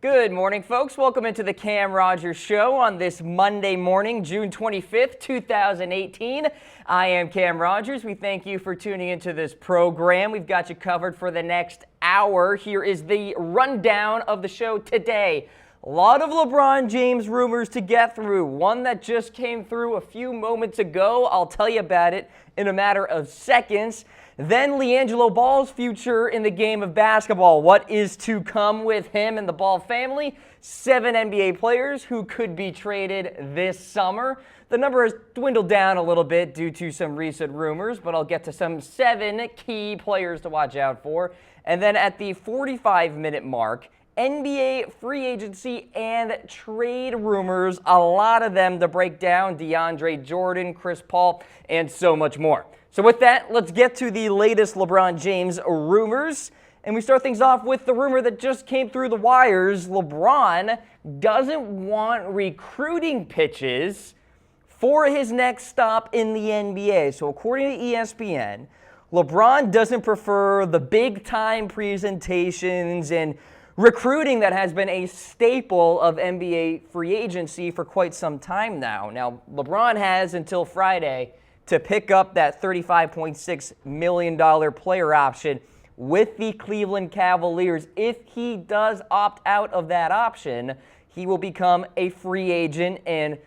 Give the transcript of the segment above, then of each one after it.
Good morning, folks. Welcome into the Cam Rogers Show on this Monday morning, June 25th, 2018. I am Cam Rogers. We thank you for tuning into this program. We've got you covered for the next hour. Here is the rundown of the show today. A lot of LeBron James rumors to get through. One that just came through a few moments ago. I'll tell you about it in a matter of seconds. Then LiAngelo Ball's future in the game of basketball. What is to come with him and the Ball family? 7 NBA players who could be traded this summer. The number has dwindled down a little bit due to some recent rumors, but I'll get to some 7 key players to watch out for. And then at the 45-minute mark, NBA free agency and trade rumors, a lot of them to break down. DeAndre Jordan, Chris Paul, and so much more. So with that, let's get to the latest LeBron James rumors. And we start things off with the rumor that just came through the wires. LeBron doesn't want recruiting pitches for his next stop in the NBA. So according to ESPN, LeBron doesn't prefer the big-time presentations and recruiting that has been a staple of NBA free agency for quite some time now. Now, LeBron has until Friday to pick up that $35.6 million player option with the Cleveland Cavaliers. If he does opt out of that option, he will become a free agent and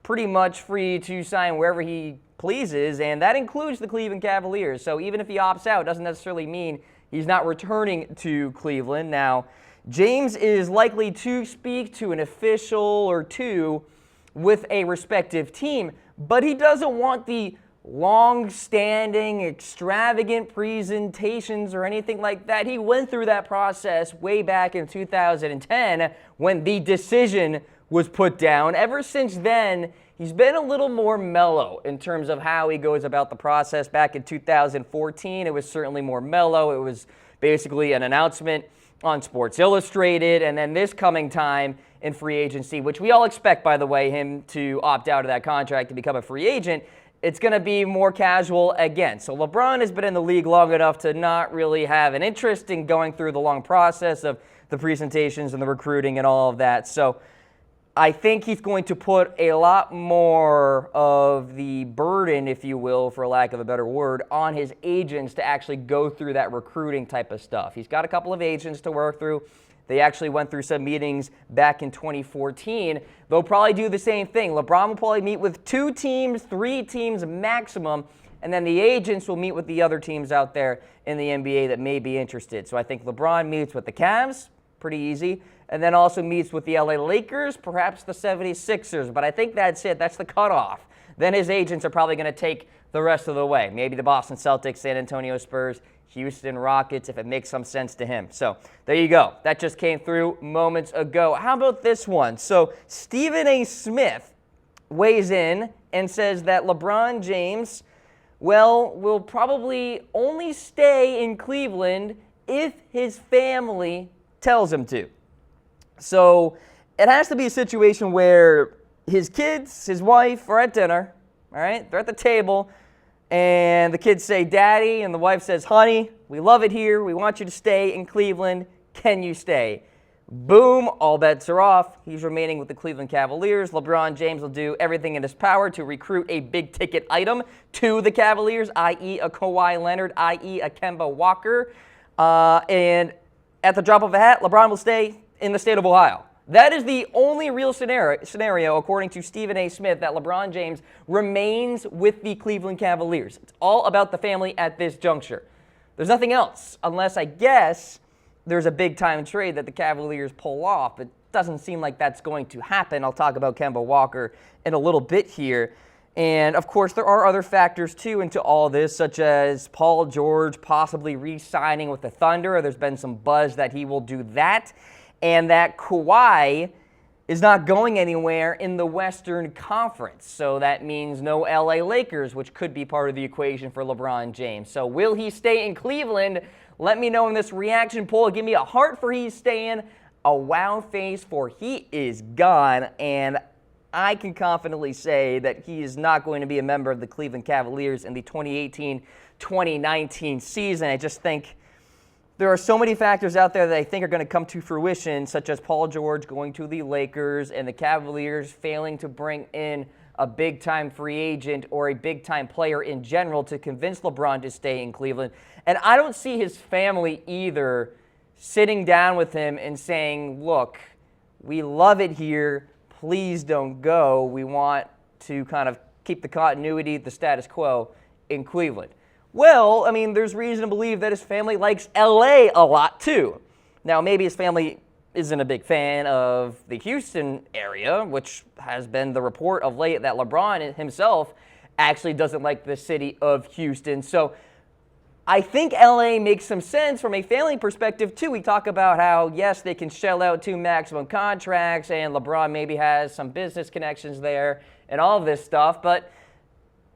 pretty much free to sign wherever he pleases, and that includes the Cleveland Cavaliers. So even if he opts out, it doesn't necessarily mean he's not returning to Cleveland. Now, James is likely to speak to an official or two with a respective team, but he doesn't want the long-standing, extravagant presentations or anything like that. He went through that process way back in 2010 when the decision was put down. Ever since then, he's been a little more mellow in terms of how he goes about the process. Back in 2014, it was certainly more mellow. It was basically an announcement on Sports Illustrated, and then this coming time in free agency, which we all expect, by the way, him to opt out of that contract to become a free agent, it's going to be more casual again. So LeBron has been in the league long enough to not really have an interest in going through the long process of the presentations and the recruiting and all of that. So I think he's going to put a lot more of the burden, if you will, for lack of a better word, on his agents to actually go through that recruiting type of stuff. He's got a couple of agents to work through. They actually went through some meetings back in 2014. They'll probably do the same thing. LeBron will probably meet with 2 teams, 3 teams maximum, and then the agents will meet with the other teams out there in the NBA that may be interested. So I think LeBron meets with the Cavs, pretty easy, and then also meets with the LA Lakers, perhaps the 76ers. But I think that's it. That's the cutoff. Then his agents are probably going to take the rest of the way. Maybe the Boston Celtics, San Antonio Spurs, Houston Rockets, if it makes some sense to him. So there you go. That just came through moments ago. How about this one? So Stephen A. Smith weighs in and says that LeBron James, will probably only stay in Cleveland if his family tells him to. So it has to be a situation where his kids, his wife are at dinner, all right? They're at the table, and the kids say, Daddy, and the wife says, Honey, we love it here. We want you to stay in Cleveland. Can you stay? Boom, all bets are off. He's remaining with the Cleveland Cavaliers. LeBron James will do everything in his power to recruit a big-ticket item to the Cavaliers, i.e. a Kawhi Leonard, i.e. a Kemba Walker. And at the drop of a hat, LeBron will stay in the state of Ohio. That is the only real scenario, according to Stephen A. Smith, that LeBron James remains with the Cleveland Cavaliers. It's all about the family at this juncture. There's nothing else, unless I guess there's a big-time trade that the Cavaliers pull off. It doesn't seem like that's going to happen. I'll talk about Kemba Walker in a little bit here. And, of course, there are other factors, too, into all this, such as Paul George possibly re-signing with the Thunder. There's been some buzz that he will do that. And that Kawhi is not going anywhere in the Western Conference. So that means no LA Lakers, which could be part of the equation for LeBron James. So will he stay in Cleveland? Let me know in this reaction poll. Give me a heart for he's staying, a wow face for he is gone. And I can confidently say that he is not going to be a member of the Cleveland Cavaliers in the 2018-2019 season. I just think there are so many factors out there that I think are going to come to fruition, such as Paul George going to the Lakers and the Cavaliers failing to bring in a big-time free agent or a big-time player in general to convince LeBron to stay in Cleveland. And I don't see his family either sitting down with him and saying, look, we love it here, please don't go. We want to kind of keep the continuity, the status quo in Cleveland. Well, I mean, there's reason to believe that his family likes LA a lot too. Now, maybe his family isn't a big fan of the Houston area, which has been the report of late that LeBron himself actually doesn't like the city of Houston. So I think LA makes some sense from a family perspective too. We talk about how, yes, they can shell out 2 maximum contracts and LeBron maybe has some business connections there and all of this stuff, but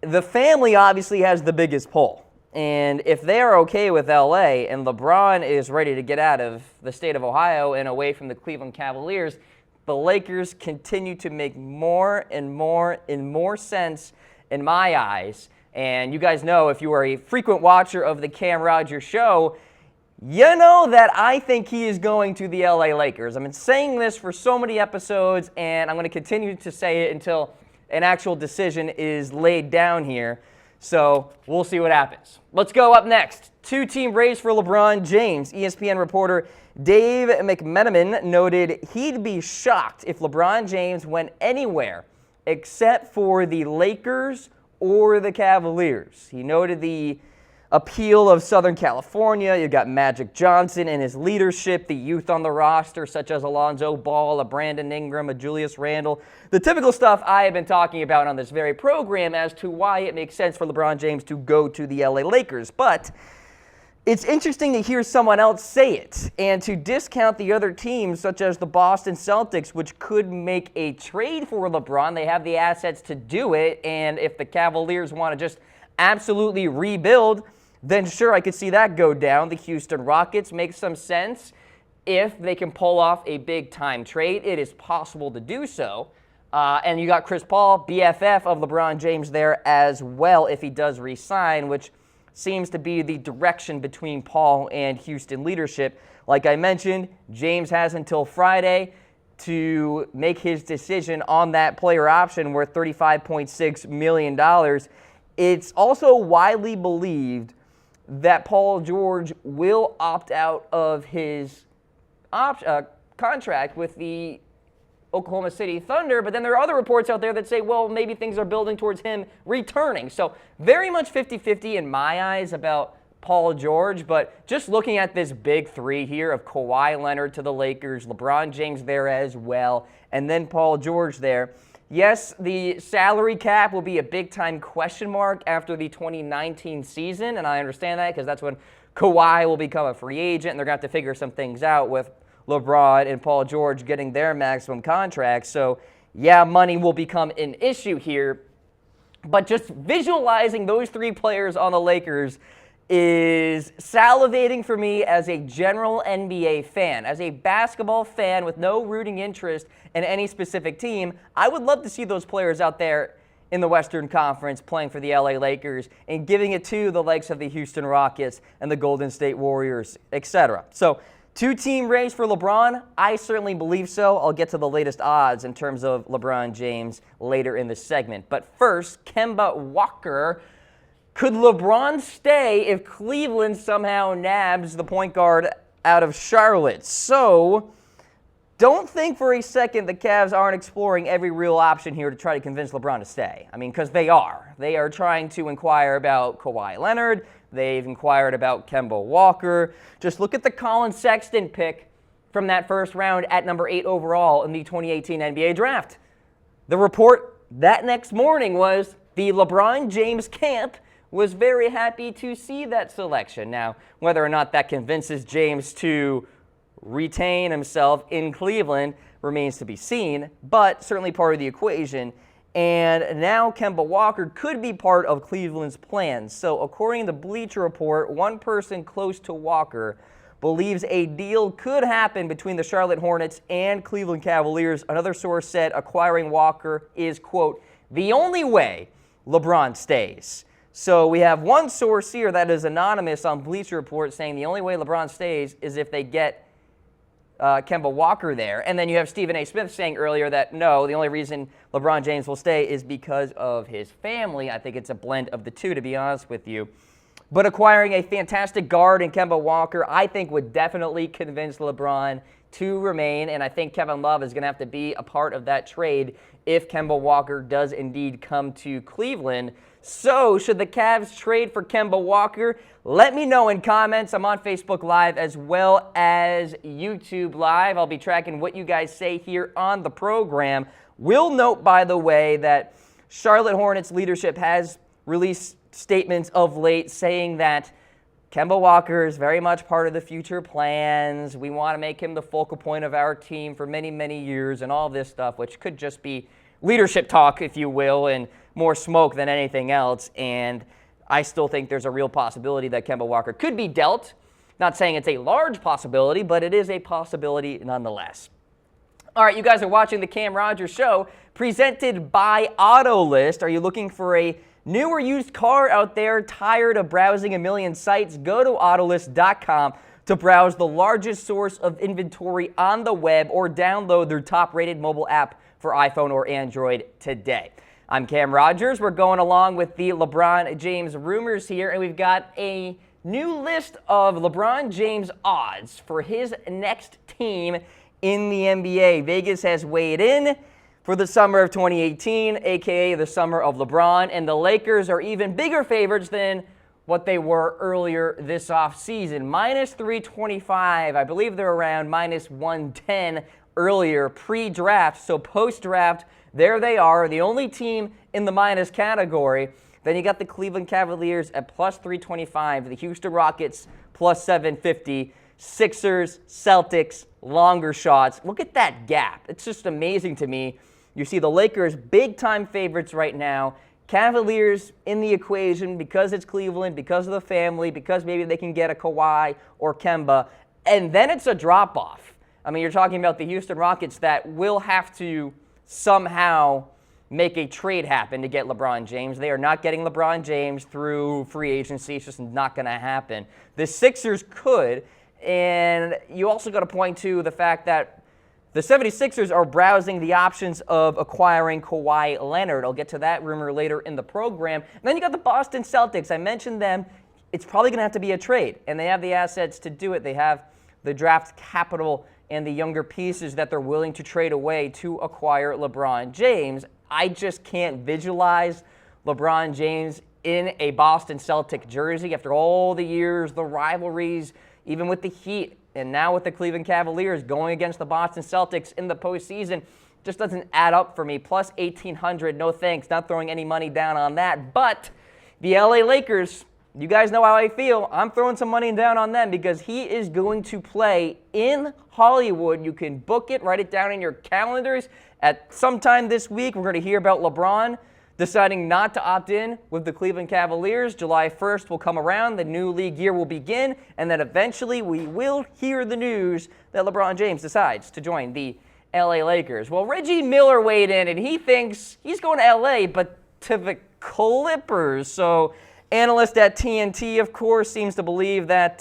the family obviously has the biggest pull. And if they're okay with LA and LeBron is ready to get out of the state of Ohio and away from the Cleveland Cavaliers, the Lakers continue to make more and more and more sense in my eyes. And you guys know, if you are a frequent watcher of the Cam Rogers Show, you know that I think he is going to the LA Lakers. I've been saying this for so many episodes, and I'm going to continue to say it until an actual decision is laid down here. So we'll see what happens. Let's go up next. 2-team race for LeBron James. ESPN reporter Dave McMenamin noted he'd be shocked if LeBron James went anywhere except for the Lakers or the Cavaliers. He noted the appeal of Southern California. You got Magic Johnson and his leadership, the youth on the roster, such as Alonzo Ball, a Brandon Ingram, a Julius Randle. The typical stuff I have been talking about on this very program as to why it makes sense for LeBron James to go to the LA Lakers. But it's interesting to hear someone else say it and to discount the other teams, such as the Boston Celtics, which could make a trade for LeBron. They have the assets to do it, and if the Cavaliers want to just absolutely rebuild, then sure, I could see that go down. The Houston Rockets make some sense. If they can pull off a big-time trade, it is possible to do so. And you got Chris Paul, BFF of LeBron James there as well if he does re-sign, which seems to be the direction between Paul and Houston leadership. Like I mentioned, James has until Friday to make his decision on that player option worth $35.6 million. It's also widely believed that Paul George will opt out of his contract with the Oklahoma City Thunder, but then there are other reports out there that say, well, maybe things are building towards him returning. So very much 50-50 in my eyes about Paul George, but just looking at this big three here of Kawhi Leonard to the Lakers, LeBron James there as well, and then Paul George there. Yes, the salary cap will be a big-time question mark after the 2019 season, and I understand that because that's when Kawhi will become a free agent, and they're going to have to figure some things out with LeBron and Paul George getting their maximum contracts. So, yeah, money will become an issue here, but just visualizing those 3 players on the Lakers is salivating for me as a general NBA fan. As a basketball fan with no rooting interest in any specific team, I would love to see those players out there in the Western Conference playing for the LA Lakers and giving it to the likes of the Houston Rockets and the Golden State Warriors, etc. So, 2-team race for LeBron? I certainly believe so. I'll get to the latest odds in terms of LeBron James later in the segment. But first, Kemba Walker. Could LeBron stay if Cleveland somehow nabs the point guard out of Charlotte? So, don't think for a second the Cavs aren't exploring every real option here to try to convince LeBron to stay. I mean, because they are. They are trying to inquire about Kawhi Leonard. They've inquired about Kemba Walker. Just look at the Colin Sexton pick from that first round at number 8 overall in the 2018 NBA draft. The report that next morning was the LeBron James camp was very happy to see that selection. Now, whether or not that convinces James to retain himself in Cleveland remains to be seen, but certainly part of the equation. And now Kemba Walker could be part of Cleveland's plans. So according to Bleacher Report, one person close to Walker believes a deal could happen between the Charlotte Hornets and Cleveland Cavaliers. Another source said acquiring Walker is, quote, the only way LeBron stays. So we have one source here that is anonymous on Bleacher Report saying the only way LeBron stays is if they get Kemba Walker there. And then you have Stephen A. Smith saying earlier that no, the only reason LeBron James will stay is because of his family. I think it's a blend of the two, to be honest with you. But acquiring a fantastic guard in Kemba Walker, I think would definitely convince LeBron to remain. And I think Kevin Love is going to have to be a part of that trade if Kemba Walker does indeed come to Cleveland. So, should the Cavs trade for Kemba Walker? Let me know in comments. I'm on Facebook Live as well as YouTube Live. I'll be tracking what you guys say here on the program. Will note, by the way, that Charlotte Hornets leadership has released statements of late saying that Kemba Walker is very much part of the future plans. We want to make him the focal point of our team for many, many years and all this stuff, which could just be leadership talk, if you will, and more smoke than anything else. And I still think there's a real possibility that Kemba Walker could be dealt. Not saying it's a large possibility, but it is a possibility nonetheless. All right, you guys are watching the Cam Rogers Show, presented by AutoList. Are you looking for a new or used car out there, tired of browsing a million sites? Go to Autolist.com to browse the largest source of inventory on the web or download their top-rated mobile app for iPhone or Android today. I'm Cam Rogers. We're going along with the LeBron James rumors here, and we've got a new list of LeBron James odds for his next team in the NBA. Vegas has weighed in for the summer of 2018, a.k.a. the summer of LeBron, and the Lakers are even bigger favorites than what they were earlier this offseason. Minus 325. I believe they're around minus 110 earlier pre-draft. So post-draft, there they are, the only team in the minus category. Then you got the Cleveland Cavaliers at plus 325, the Houston Rockets plus 750, Sixers, Celtics, longer shots. Look at that gap. It's just amazing to me. You see the Lakers big-time favorites right now. Cavaliers in the equation because it's Cleveland, because of the family, because maybe they can get a Kawhi or Kemba. And then it's a drop-off. I mean, you're talking about the Houston Rockets that will have to somehow make a trade happen to get LeBron James. They are not getting LeBron James through free agency. It's just not going to happen. The Sixers could, and you also got to point to the fact that the 76ers are browsing the options of acquiring Kawhi Leonard. I'll get to that rumor later in the program. And then you got the Boston Celtics. I mentioned them. It's probably going to have to be a trade, and they have the assets to do it. They have the draft capital and the younger pieces that they're willing to trade away to acquire LeBron James. I just can't visualize LeBron James in a Boston Celtic jersey after all the years, the rivalries, even with the Heat, and now with the Cleveland Cavaliers going against the Boston Celtics in the postseason. Just doesn't add up for me. Plus 1,800, no thanks. Not throwing any money down on that. But the LA Lakers, you guys know how I feel. I'm throwing some money down on them because he is going to play in Hollywood. You can book it, write it down in your calendars. At sometime this week, we're going to hear about LeBron deciding not to opt in with the Cleveland Cavaliers. July 1st will come around, the new league year will begin, and then eventually we will hear the news that LeBron James decides to join the LA Lakers. Well, Reggie Miller weighed in, and he thinks he's going to LA, but to the Clippers. So analyst at TNT, of course, seems to believe that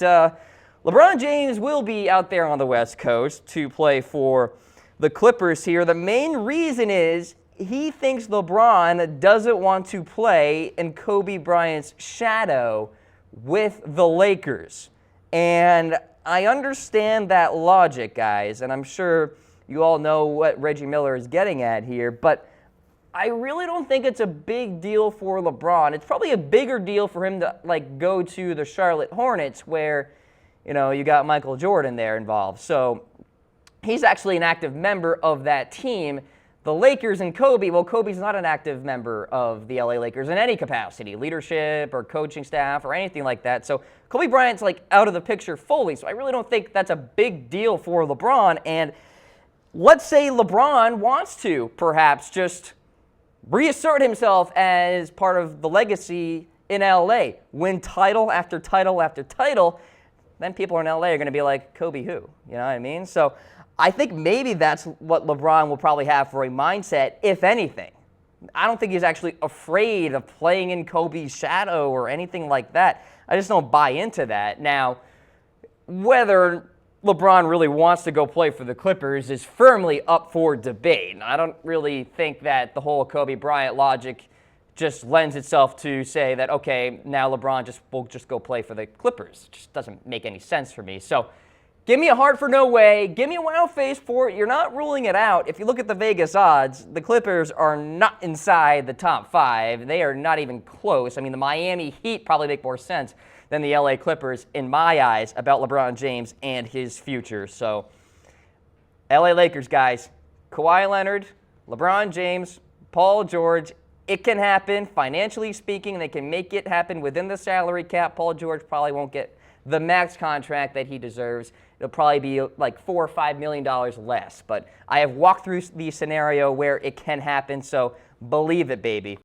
LeBron James will be out there on the West Coast to play for the Clippers here. The main reason is he thinks LeBron doesn't want to play in Kobe Bryant's shadow with the Lakers. And I understand that logic, guys, and I'm sure you all know what Reggie Miller is getting at here, but I really don't think it's a big deal for LeBron. It's probably a bigger deal for him to go to the Charlotte Hornets where, you got Michael Jordan there involved. So he's actually an active member of that team. The Lakers and Kobe, well, Kobe's not an active member of the LA Lakers in any capacity, leadership or coaching staff or anything like that. So Kobe Bryant's out of the picture fully. So I really don't think that's a big deal for LeBron. And let's say LeBron wants to perhaps just reassert himself as part of the legacy in LA, win title after title after title, then people in LA are going to be like, Kobe who? You know what I mean? So I think maybe that's what LeBron will probably have for a mindset, if anything. I don't think he's actually afraid of playing in Kobe's shadow or anything like that. I just don't buy into that. Now, whether LeBron really wants to go play for the Clippers is firmly up for debate. I don't really think that the whole Kobe Bryant logic just lends itself to say that, okay, now LeBron will just go play for the Clippers. It just doesn't make any sense for me. So give me a heart for no way. Give me a wow face for it. You're not ruling it out. If you look at the Vegas odds, the Clippers are not inside the top 5. They are not even close. I mean, the Miami Heat probably make more sense than the LA Clippers in my eyes about LeBron James and his future. So LA Lakers, guys, Kawhi Leonard, LeBron James, Paul George, it can happen. Financially speaking, they can make it happen within the salary cap. Paul George probably won't get the max contract that he deserves. It'll probably be like $4 or $5 million less. But I have walked through the scenario where it can happen, so believe it, baby.